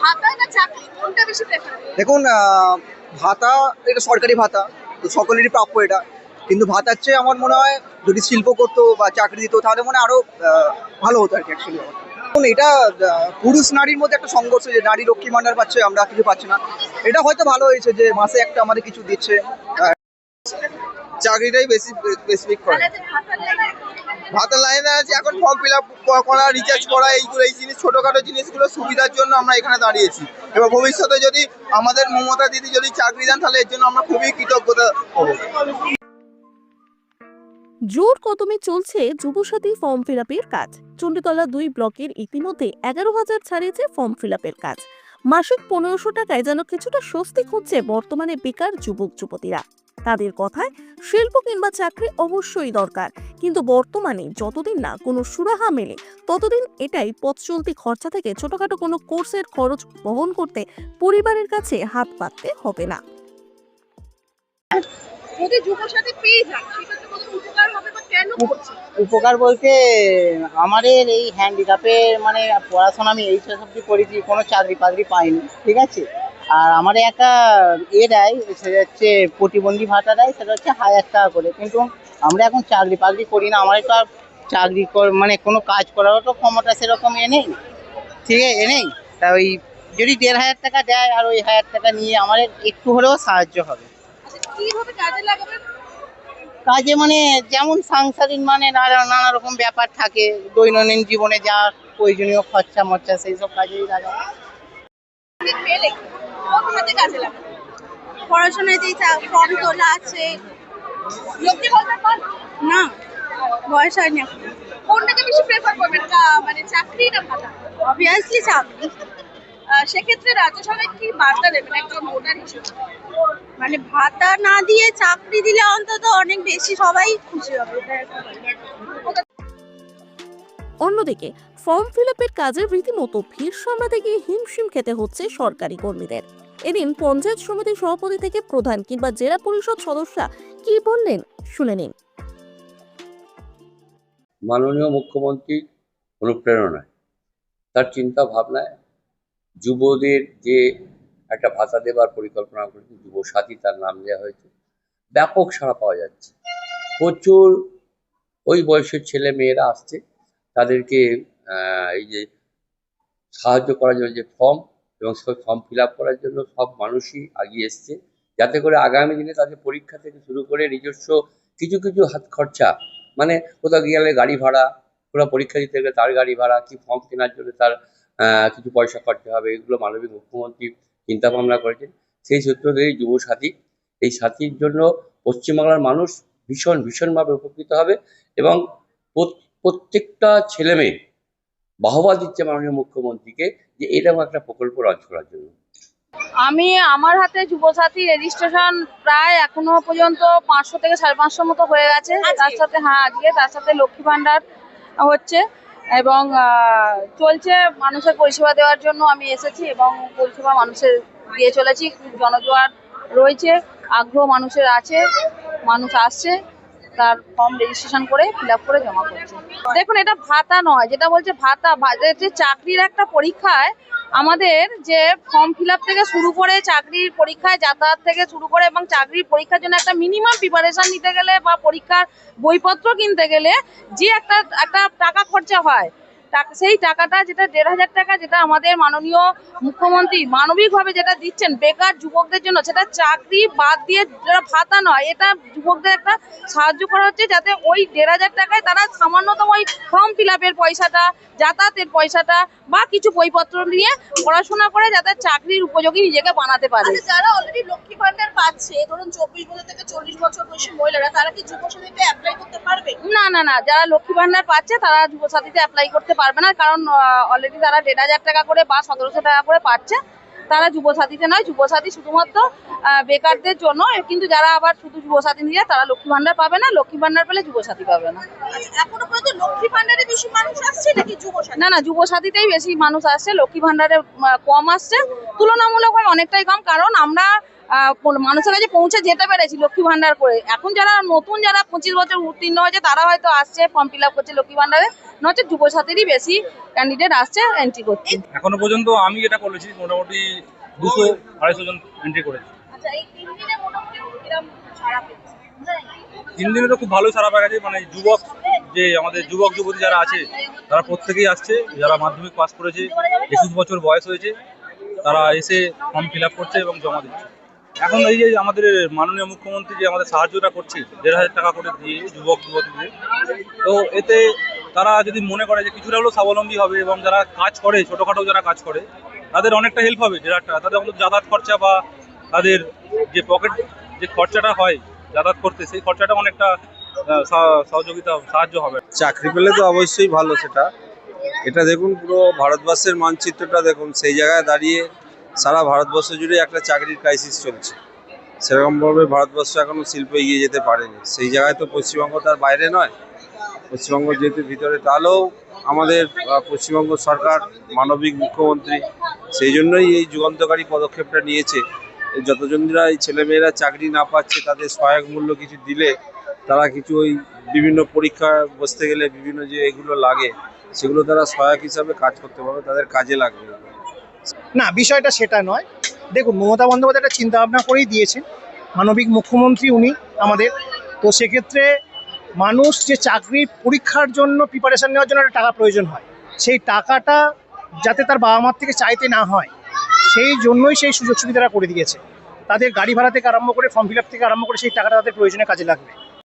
ভাতা না চাকরি কোনটা বেশি প্রেফার? দেখুন, ভাতা এটা সরকারি ভাতা, তো সকলেরই প্রাপ্য এটা। কিন্তু ভাতার চেয়ে আমার মনে হয় যদি শিল্প করতো বা চাকরি দিত তাহলে মনে হয় আরো ভালো হতো আর কি অ্যাকচুয়ালি। এখন এটা পুরুষ নারীর মধ্যে একটা সংঘর্ষ, যে নারী লক্ষ্মী ভান্ডার পাচ্ছে, আমরা কিছু পাচ্ছি না। এটা হয়তো ভালো হয়েছে যে মাসে একটা আমাদের কিছু দিচ্ছে। চাকরিটাই বেশি স্পেসিফিক করে। ভাতার লাইনে আছে, এখন ফর্ম ফিল আপ করা, রিচার্জ করা, এইগুলো এই জিনিস ছোটখাটো জিনিসগুলো সুবিধার জন্য আমরা এখানে দাঁড়িয়েছি। এবার ভবিষ্যতে যদি আমাদের মমতা দিদি যদি চাকরি দেন তাহলে এর জন্য আমরা খুবই কৃতজ্ঞতা হবো। জোর কদমে চলছে যুবসাথী ফর্ম ফিল আপের কাজ। চণ্ডীতলা 2 ব্লকের ইতিমধ্যে 11,000 ছাড়িয়েছে ফর্ম ফিল আপের কাজ। মাসিক 1500 টাকায় যেন কিছুটা স্বস্তি খুঁজছে বর্তমানে বেকার যুবক যুবতীরা। তাদের কথায় শিল্প কিংবা চাকরি অবশ্যই দরকার, কিন্তু বর্তমানে যতদিন না কোনো সুরাহা মেলে ততদিন এটাই পথ চলতি খরচা থেকে ছোটখাটো কোনো কোর্সের খরচ বহন করতে পরিবারের কাছে হাত পাততে হবে না। যদি যুবসাথী পেয়ে যান সেক্ষেত্রে কত উপকার হবে বা কেন করছে? উপকার বলতে আমাদের এই হ্যান্ডিক্যাপের মানে পড়াশোনা আমি এইচএস অব্দি করেছি, কোনো চাকরি বাকরি পাইনি, ঠিক আছে। আর আমাদের একটা দেয়, সেটা হচ্ছে প্রতিবন্ধী ভাতা দেয়, সেটা হচ্ছে 1000 টাকা করে। কিন্তু আমরা এখন চাকরি বাকরি করি না, আমাদের তো আর চাকরি মানে কোনো কাজ করারও তো ক্ষমতা সেরকম নেই, ঠিক আছে, নেই। তা ওই যদি 1500 টাকা দেয় আর ওই 1000 টাকা নিয়ে আমাদের একটু হলেও সাহায্য হবে। আচ্ছা, কিভাবে কাজে লাগাবেন? কাজে মানে যেমন সাংসারিক মানে নানা রকম ব্যাপার থাকে, দৈনন্দিন জীবনে যা প্রয়োজনীয় খরচা মরচা সেই সব কাজেই লাগা। পেলে কোনটাতে কাজে লাগাবেন? পড়াশোনায় যে ফর্ম তোলা আছে, লক্ষ্মী ভান্ডার পান না, বয়স হয়নি এখন। কোনটাকে বেশি প্রেফার করবেন, মানে চাকরি না ভাতা? অবভিয়াসলি চাকরি। সেক্ষেত্রে রাজ্য সরকার কি বার্তা দেবেন একজন ভোটার হিসেবে? মানে ভাতা না দিয়ে চাকরি দিলে অন্তত অনেক বেশি সবাই খুশি হবে। অন্যদিকে ফর্ম ফিল আপের কাজে রীতিমতো ভিড় সামলাতে গিয়ে হিমশিম খেতে হচ্ছে সরকারি কর্মীদের। এদিন পঞ্চায়েত সমিতির সভাপতি থেকে প্রধান কিংবা জেলা পরিষদ সদস্যরা কি বললেন শুনে নিন। মাননীয় মুখ্যমন্ত্রীর অনুপ্রেরণায়, তার চিন্তা ভাবনায় যুবদের যে একটা ভাতা দেবার পরিকল্পনা করেছে, যুব সাথী তার নাম দেওয়া হয়েছে, ব্যাপক সাড়া পাওয়া যাচ্ছে। প্রচুর ওই বয়সের ছেলে মেয়েরা আসছে, তাদেরকে এই যে সাহায্য করার জন্য যে ফর্ম এবং সেই ফর্ম ফিল আপ করার জন্য সব মানুষই এগিয়ে এসছে, যাতে করে আগামী দিনে তাদের পরীক্ষা থেকে শুরু করে নিজস্ব কিছু কিছু হাত খরচা, মানে কোথাও গেলে গাড়ি ভাড়া, কোথাও পরীক্ষা দিতে গেলে তার গাড়ি ভাড়া, কি ফর্ম কেনার জন্য তার কিছু পয়সা খরচা হবে, এগুলো মাননীয় মুখ্যমন্ত্রী চিন্তা ভাবনা করেছেন। সেই সূত্র ধরেই যুব সাথী, এই সাথীর জন্য পশ্চিমবাংলার মানুষ ভীষণভাবে উপকৃত হবে এবং প্রত্যেকটা ছেলে মেয়ে বাহবা দিচ্ছে মাননীয় মুখ্যমন্ত্রীকে যে এরকম একটা প্রকল্প লঞ্চ করার জন্য। আমি আমার হাতে যুবসাথী রেজিস্ট্রেশন প্রায় এখনো পর্যন্ত 500 থেকে 550 মতো হয়ে গেছে। তার সাথে আজকে তার সাথে লক্ষ্মী ভান্ডার হচ্ছে এবং চলছে। মানুষের পরিষেবা দেওয়ার জন্য আমি এসেছি এবং পরিষেবা মানুষের দিয়ে চলেছি। জনজোয়ার রয়েছে, আগ্রহ মানুষের আছে, মানুষ আসছে, তার ফর্ম রেজিস্ট্রেশন করে ফিল আপ করে জমা করছে। দেখুন, এটা ভাতা নয়, যেটা বলছে ভাতা, যে চাকরির একটা পরীক্ষায় আমাদের যে ফর্ম ফিল আপ থেকে শুরু করে চাকরির পরীক্ষায় যাতায়াত থেকে শুরু করে এবং চাকরির পরীক্ষার জন্য একটা মিনিমাম প্রিপারেশন নিতে গেলে বা পরীক্ষার বইপত্র কিনতে গেলে যে একটা টাকা খরচা হয়, সেই টাকাটা যেটা 1500 টাকা, যেটা আমাদের মাননীয় মুখ্যমন্ত্রী মানবিকভাবে যেটা দিচ্ছেন বেকার যুবকদের জন্য, সেটা চাকরি বাদ দিয়ে যেটা ভাতা নয়, এটা যুবকদের একটা সাহায্য করা হচ্ছে, যাতে ওই 1500 টাকায় তারা সামান্যতম ওই ফর্ম ফিল আপের পয়সাটা, যাতায়াতের পয়সাটা বা কিছু বইপত্র নিয়ে পড়াশোনা করে যাতে চাকরির উপযোগী নিজেকে বানাতে পারে। যারা অলরেডি লক্ষ্মী ভান্ডার পাচ্ছে, ধরুন 24 বছর থেকে 40 বছর বয়সী মহিলারা, তারা কি যুবসাথীতে অ্যাপ্লাই করতে পারবে? না, যারা লক্ষ্মী ভান্ডার পাচ্ছে তারা যুবসাথীতে অ্যাপ্লাই করতে পারবে না, কারণ অলরেডি তারা 1500 টাকা করে বা 1700 টাকা করে পাচ্ছে। তারা যুবসাথীতে নয়, যুবসাথী শুধুমাত্র বেকারদের জন্য। কিন্তু যারা আবার শুধু যুবসাথী নিয়ে তারা লক্ষ্মী ভান্ডার পাবে না, লক্ষ্মী ভান্ডার পেলে যুবসাথী পাবে না। এখনো পর্যন্ত লক্ষ্মী ভান্ডারে বেশি মানুষ আসছে নাকি যুবসাথী? না, যুবসাথীতেই বেশি মানুষ আসছে, লক্ষ্মী ভান্ডারে কম আসছে, তুলনামূলকভাবে অনেকটাই কম। কারণ আমরা মানুষের কাছে পৌঁছে যেতে পেরেছি লক্ষ্মী ভান্ডার করে। এখন যারা নতুন, যারা 25 বছর উত্তীর্ণ হয়েছে, তারা হয়তো আসছে ফর্ম ফিল আপ করছে লক্ষ্মী ভান্ডারে, নয়তো যুবসাথীরই বেশি ক্যান্ডিডেট আসছে এন্ট্রি করতে। এখনো পর্যন্ত আমি যেটা করেছি মোটামুটি 200-250 জন এন্ট্রি করেছি। আচ্ছা, এই 3 দিনে মোটামুটি কিরকম সাড়া পেয়েছে? 3 দিনে তো খুব ভালো সারা পাওয়া গেছে। মানে যুবক, যে আমাদের যুবক যুবতী যারা আছে তারা প্রত্যেকেই আসছে। যারা মাধ্যমিক পাস করেছে, 21 বছর বয়স হয়েছে, তারা এসে ফর্ম ফিল আপ করছে এবং জমা দিচ্ছে। এখন এই যে আমাদের মাননীয় মুখ্যমন্ত্রী যে আমাদের সাহায্যটা করছে 1,500 টাকা করে দিয়ে যুবক যুবতীদের, তো এতে তারা যদি মনে করে যে কিছুটা হলেও স্বাবলম্বী হবে এবং যারা কাজ করে, ছোটোখাটো যারা কাজ করে, তাদের অনেকটা হেল্প হবে। যারা তাদের অন্তত যাতায়াত খরচা বা তাদের যে পকেট যে খরচাটা হয় যাতায়াত করতে, সেই খরচাটা অনেকটা সহযোগিতা সাহায্য হবে। চাকরি পেলে তো অবশ্যই ভালো। সেটা এটা দেখুন, পুরো ভারতবর্ষের মানচিত্রটা দেখুন, সেই জায়গায় দাঁড়িয়ে সারা ভারতবর্ষ জুড়ে একটা চাকরির ক্রাইসিস চলছে। সেরকমভাবে ভারতবর্ষ এখনো শিল্প এগিয়ে যেতে পারেনি। সেই জায়গায় তো পশ্চিমবঙ্গ তার বাইরে নয়, পশ্চিমবঙ্গ যেহেতু ভিতরে, তাহলেও আমাদের পশ্চিমবঙ্গ সরকার, মানবিক মুখ্যমন্ত্রী, সেই জন্যই এই যুগান্তকারী পদক্ষেপটা নিয়েছে। যতজনরা এই ছেলেমেয়েরা চাকরি না পাচ্ছে, তাদের সহায়ক মূল্য কিছু দিলে তারা কিছু ওই বিভিন্ন পরীক্ষা বসতে গেলে বিভিন্ন যে এগুলো লাগে, সেগুলো তারা সহায়ক হিসাবে কাজ করতে পারবে, তাদের কাজে লাগবে। না, বিষয়টা সেটা নয়। দেখুন, মমতা বন্দ্যোপাধ্যায় একটা চিন্তা ভাবনা করেই দিয়েছেন, মানবিক মুখ্যমন্ত্রী উনি আমাদের। তো সেক্ষেত্রে মানুষ যে চাকরির পরীক্ষার জন্য প্রিপারেশন নেওয়ার জন্য একটা টাকা প্রয়োজন হয়, সেই টাকাটা যাতে তার বাবা মার থেকে চাইতে না হয়, সেই জন্যই সেই সুযোগ সুবিধাটা করে দিয়েছে। তাদের গাড়ি ভাড়া থেকে আরম্ভ করে ফর্ম ফিল আপ থেকে আরম্ভ করে সেই টাকাটা তাদের প্রয়োজনে কাজে লাগবে।